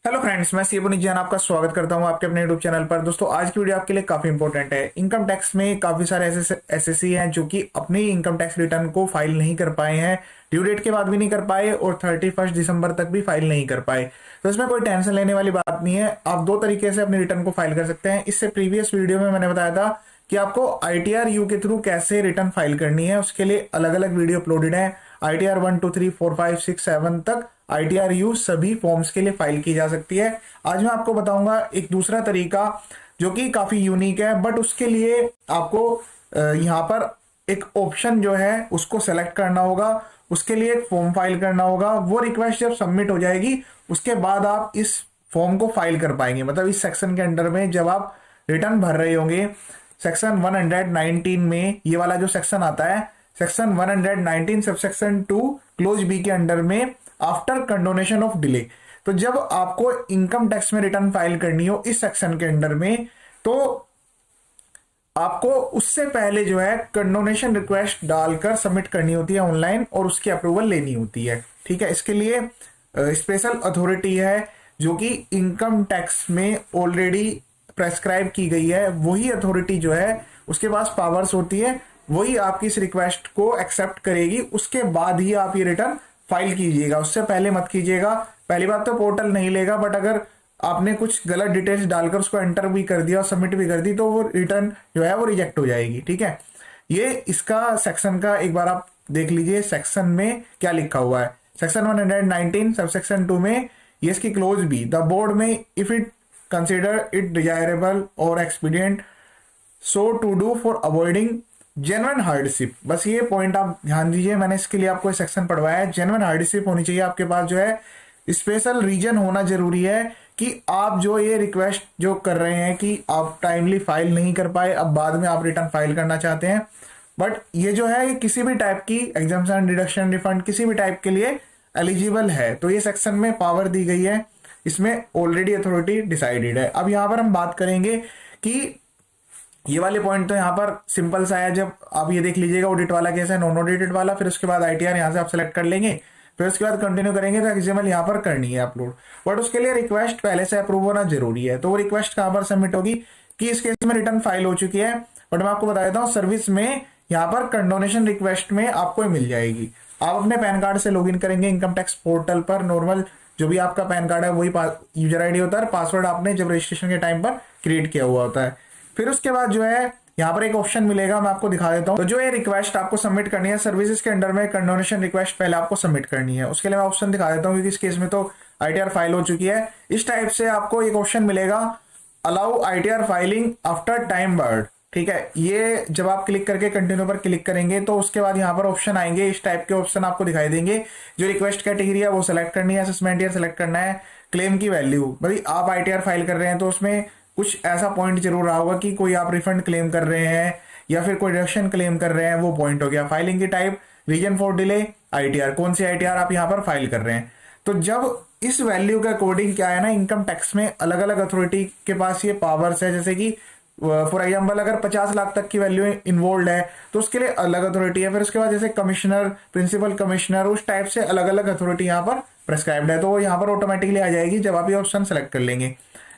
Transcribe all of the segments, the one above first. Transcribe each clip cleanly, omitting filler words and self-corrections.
Hello friends, मैं सी पुनीत जैन आपका स्वागत करता हूं आपके अपने यूट्यूब चैनल पर। दोस्तों, आज की वीडियो आपके लिए काफी इंपॉर्टेंट है। इनकम टैक्स में काफी सारे ऐसे एसएससी हैं जो कि अपने इनकम टैक्स रिटर्न को फाइल नहीं कर पाए हैं, ड्यू डेट के बाद भी नहीं कर पाए और 31 दिसंबर तक भी फाइल नहीं कर पाए। तो इसमें कोई टेंशन लेने वाली बात नहीं है। आप दो तरीके से अपने रिटर्न को फाइल कर सकते हैं। इससे प्रीवियस वीडियो में मैंने बताया था कि आपको आईटीआर यू के थ्रू कैसे रिटर्न फाइल करनी है। उसके लिए अलग अलग वीडियो अपलोडेड है। आईटीआर 1 2 3 4 5 6 7 तक आईटीआर यू सभी फॉर्म्स के लिए फाइल की जा सकती है। आज मैं आपको बताऊंगा एक दूसरा तरीका जो कि काफी यूनिक है, बट उसके लिए आपको यहाँ पर एक ऑप्शन जो है उसको सेलेक्ट करना होगा। उसके लिए एक फॉर्म फाइल करना होगा। वो रिक्वेस्ट जब सबमिट हो जाएगी उसके बाद आप इस फॉर्म को फाइल कर पाएंगे। मतलब इस सेक्शन के अंडर में जब आप रिटर्न भर रहे होंगे, सेक्शन 119 में ये वाला जो सेक्शन आता है, section 119 sub section 2 clause B के अंडर में आफ्टर कंडोनेशन ऑफ डिले। तो जब आपको इनकम टैक्स में रिटर्न फाइल करनी हो इस सेक्शन के अंडर में, तो आपको उससे पहले जो है कंडोनेशन रिक्वेस्ट डालकर सबमिट करनी होती है ऑनलाइन और उसकी अप्रूवल लेनी होती है। ठीक है, इसके लिए स्पेशल अथॉरिटी है जो कि इनकम टैक्स में ऑलरेडी प्रेस्क्राइब की गई है। वही अथॉरिटी जो है उसके पास पावर्स होती है, वही आपकी इस रिक्वेस्ट को एक्सेप्ट करेगी। उसके बाद ही आप ये रिटर्न फाइल कीजिएगा, उससे पहले मत कीजिएगा। पहली बात तो पोर्टल नहीं लेगा, बट अगर आपने कुछ गलत डिटेल्स डालकर उसको एंटर भी कर दिया और सबमिट भी कर दी तो वो रिटर्न जो है वो रिजेक्ट हो जाएगी। ठीक है, ये इसका सेक्शन का एक बार आप देख लीजिए सेक्शन में क्या लिखा हुआ है। सेक्शन 119 सब सेक्शन 2 में ये इसकी क्लोज बी द बोर्ड में if it consider it desirable और expedient so to do for avoiding genuine hardship. बस ये पॉइंट आप ध्यान दीजिए, मैंने इसके लिए आपको सेक्शन पढ़वाया है। जेन्युइन हार्डशिप होनी चाहिए आपके पास, जो है स्पेशल रीजन होना जरूरी है कि आप जो ये रिक्वेस्ट जो कर रहे हैं कि आप टाइमली फाइल नहीं कर पाए, अब बाद में आप रिटर्न फाइल करना चाहते हैं, बट ये जो है ये किसी भी टाइप की एग्जाम्शन, डिडक्शन, रिफंड किसी भी टाइप के लिए एलिजिबल है। तो ये सेक्शन में पावर दी गई है, इसमें ऑलरेडी अथॉरिटी डिसाइडेड है। अब यहाँ पर हम बात करेंगे कि ये वाले पॉइंट तो यहाँ पर सिंपल सा है। जब आप ये देख लीजिएगा ऑडिट वाला कैसा है, नॉन ऑडिटेड वाला, फिर उसके बाद आईटीआर यहाँ से आप सेलेक्ट कर लेंगे, फिर उसके बाद कंटिन्यू करेंगे तो एक्सएमएल यहाँ पर करनी है अपलोड। बट उसके लिए रिक्वेस्ट पहले से अप्रूव होना जरूरी है। तो वो रिक्वेस्ट कहाँ पर सबमिट होगी कि इस केस में रिटर्न फाइल हो चुकी है, बट मैं आपको बता देता हूँ सर्विस में यहाँ पर कंडोनेशन रिक्वेस्ट में आपको मिल जाएगी। आप अपने पैन कार्ड से लॉगिन करेंगे इनकम टैक्स पोर्टल पर। नॉर्मल जो भी आपका पैन कार्ड है वही यूजर आईडी होता है, पासवर्ड आपने जब रजिस्ट्रेशन के टाइम पर क्रिएट किया हुआ होता है। फिर उसके बाद जो है यहाँ पर एक ऑप्शन मिलेगा, मैं आपको दिखा देता हूँ। तो जो ये रिक्वेस्ट आपको सबमिट करनी है सर्विसेज के अंडर में, कंडोनेशन रिक्वेस्ट पहले आपको सबमिट करनी है। उसके लिए मैं ऑप्शन दिखा देता हूँ क्योंकि इस केस में तो आईटीआर फाइल हो चुकी है। इस टाइप से आपको एक ऑप्शन मिलेगा, allow ITR filing after time bird. ठीक है, ये जब आप क्लिक करके कंटिन्यू पर क्लिक करेंगे तो उसके बाद यहाँ पर ऑप्शन आएंगे, इस टाइप के ऑप्शन आपको दिखाई देंगे। जो रिक्वेस्ट कैटेगरी है वो सिलेक्ट करनी है, असेसमेंट ईयर सेलेक्ट करना है, क्लेम की वैल्यू। भाई आप आईटीआर फाइल कर रहे हैं तो उसमें कुछ ऐसा पॉइंट जरूर रहा होगा कि कोई आप रिफंड क्लेम कर रहे हैं या फिर कोई रिडक्शन क्लेम कर रहे हैं, वो पॉइंट हो गया। फाइलिंग की type, reason for delay, ITR, कौन सी आईटीआर आप यहाँ पर फाइल कर रहे हैं। तो जब इस वैल्यू के अकॉर्डिंग क्या है ना, इनकम टैक्स में अलग अलग अथॉरिटी के पास ये पावर्स है। जैसे कि फॉर एग्जाम्पल अगर 50 लाख तक की वैल्यू इन्वॉल्व है तो उसके लिए अलग अथॉरिटी है। फिर उसके बाद जैसे कमिश्नर, प्रिंसिपल कमिश्नर, उस टाइप से अलग अलग अथॉरिटी यहाँ पर प्रेस्क्राइब्ड है। तो वो यहाँ पर ऑटोमेटिकली आ जाएगी जब आप ये ऑप्शन सेलेक्ट कर लेंगे।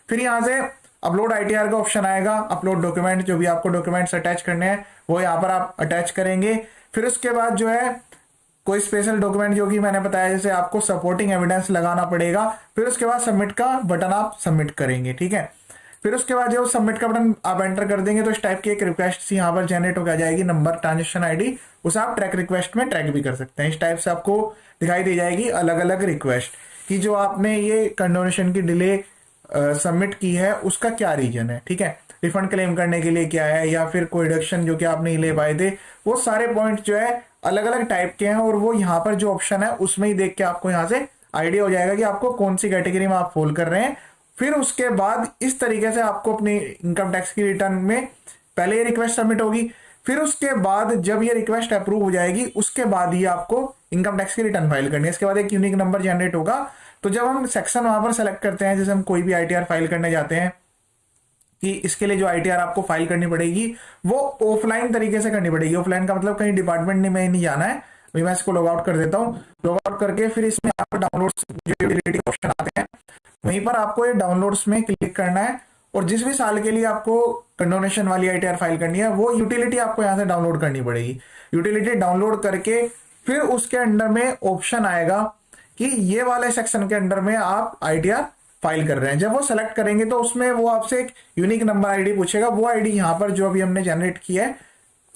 फिर यहाँ से अपलोड आईटीआर का ऑप्शन आएगा, अपलोड डॉक्यूमेंट, जो भी आपको डॉक्यूमेंट्स अटैच करने हैं वो यहाँ पर आप अटैच करेंगे। फिर उसके बाद जो है कोई स्पेशल डॉक्यूमेंट जो कि मैंने बताया जैसे आपको सपोर्टिंग एविडेंस लगाना पड़ेगा। फिर उसके बाद सबमिट का बटन आप सबमिट करेंगे। ठीक है, फिर उसके बाद जो सबमिट का बटन आप एंटर कर देंगे तो इस टाइप की एक रिक्वेस्ट यहाँ पर जनरेट होकर आ जाएगी, नंबर, ट्रांजेक्शन आईडी, उसे आप ट्रैक रिक्वेस्ट में ट्रैक भी कर सकते हैं। इस टाइप से आपको दिखाई दी जाएगी अलग अलग रिक्वेस्ट कि जो आपने ये कंडोनेशन की डिले सबमिट की है उसका क्या रीजन है। ठीक है, रिफंड क्लेम करने के लिए क्या है, या फिर कोई रिडक्शन जो कि आप नहीं ले पाए थे, वो सारे पॉइंट जो है अलग अलग टाइप के हैं। और वो यहाँ पर जो ऑप्शन है उसमें ही देख के आपको यहाँ से आइडिया हो जाएगा कि आपको कौन सी कैटेगरी में आप फॉल कर रहे हैं। फिर उसके बाद इस तरीके से आपको अपनी इनकम टैक्स की रिटर्न में पहले ये रिक्वेस्ट सबमिट होगी, फिर उसके बाद जब ये रिक्वेस्ट अप्रूव हो जाएगी उसके बाद ही आपको इनकम टैक्स की रिटर्न फाइल करनी है। इसके बाद एक यूनिक नंबर जनरेट होगा। तो जब हम सेक्शन वहां पर सेलेक्ट करते हैं, जैसे हम कोई भी आईटीआर फाइल करने जाते हैं, कि इसके लिए जो आईटीआर आपको फाइल करनी पड़ेगी वो ऑफलाइन तरीके से करनी पड़ेगी। ऑफलाइन का मतलब कहीं डिपार्टमेंट में नहीं जाना है। अभी मैं इसको लॉग आउट कर देता हूँ। लॉग आउट करके फिर इसमें आपको डाउनलोड जो ऑप्शन आते हैं वहीं पर आपको ये डाउनलोड्स में क्लिक करना है और जिस भी साल के लिए आपको कंडोनेशन वाली आईटीआर फाइल करनी है वो यूटिलिटी आपको यहाँ से डाउनलोड करनी पड़ेगी। यूटिलिटी डाउनलोड करके फिर उसके अंडर में ऑप्शन आएगा कि ये वाले सेक्शन के अंडर में आप आईटीआर फाइल कर रहे हैं। जब वो सेलेक्ट करेंगे तो उसमें वो आपसे एक यूनिक नंबर आईडी पूछेगा, वो आईडी यहाँ पर जो अभी हमने जनरेट किया है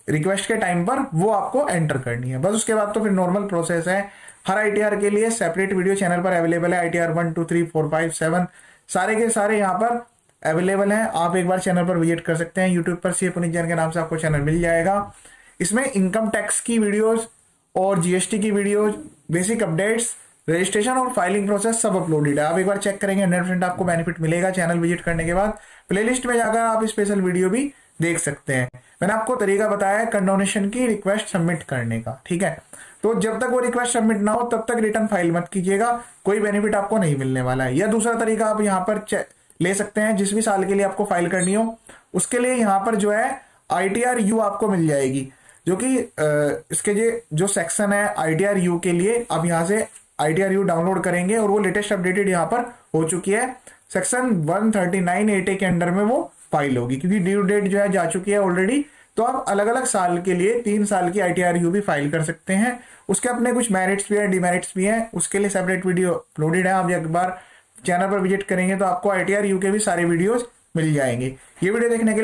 रिक्वेस्ट के टाइम पर वो आपको एंटर करनी है। बस उसके बाद तो फिर नॉर्मल प्रोसेस है। हर आईटीआर के लिए सेपरेट वीडियो चैनल पर अवेलेबल है। आईटीआर 1 2 3 4 5 7 सारे के सारे यहाँ पर अवेलेबल हैं। आप एक बार चैनल पर विजिट कर सकते हैं। यूट्यूब पर सी पुनीत जैन के नाम से आपको चैनल मिल जाएगा। इसमें इनकम टैक्स की वीडियोज और जीएसटी की वीडियोज, बेसिक अपडेट्स, रजिस्ट्रेशन और फाइलिंग प्रोसेस सब अपलोडेड है। आप एक बार चेक करेंगे 100% आपको बेनिफिट मिलेगा चैनल विजिट करने के बाद। प्लेलिस्ट में जाकर आप स्पेशल वीडियो भी देख सकते हैं। मैंने आपको तरीका बताया है कंडोनेशन की रिक्वेस्ट सबमिट करने का, ठीक है। तो जब तक वो रिक्वेस्ट सबमिट ना हो तब तक रिटर्न फाइल मत कीजिएगा, कोई बेनिफिट आपको नहीं मिलने वाला है। या दूसरा तरीका आप यहाँ पर ले सकते हैं, जिस भी साल के लिए आपको फाइल करनी हो उसके लिए यहाँ पर जो है आईटीआर यू आपको मिल जाएगी, जो कि इसके जो सेक्शन है आईटीआर यू के लिए आप यहाँ से आईटीआर यू डाउनलोड करेंगे और वो लेटेस्ट अपडेटेड यहाँ पर हो चुकी है। सेक्शन 139(8)A के अंडर में वो फाइल होगी, क्योंकि ड्यू डेट जो है जा चुकी है ऑलरेडी। तो आप अलग अलग साल के लिए 3 साल की आईटीआर यू भी फाइल कर सकते हैं। उसके अपने कुछ मेरिट्स भी हैं, डिमेरिट्स भी हैं, उसके लिए सेपरेट वीडियो अपलोडेड है। आप एक बार चैनल पर विजिट करेंगे तो आपको आईटीआर यू के भी सारे वीडियोस मिल जाएंगे। ये वीडियो देखने के लिए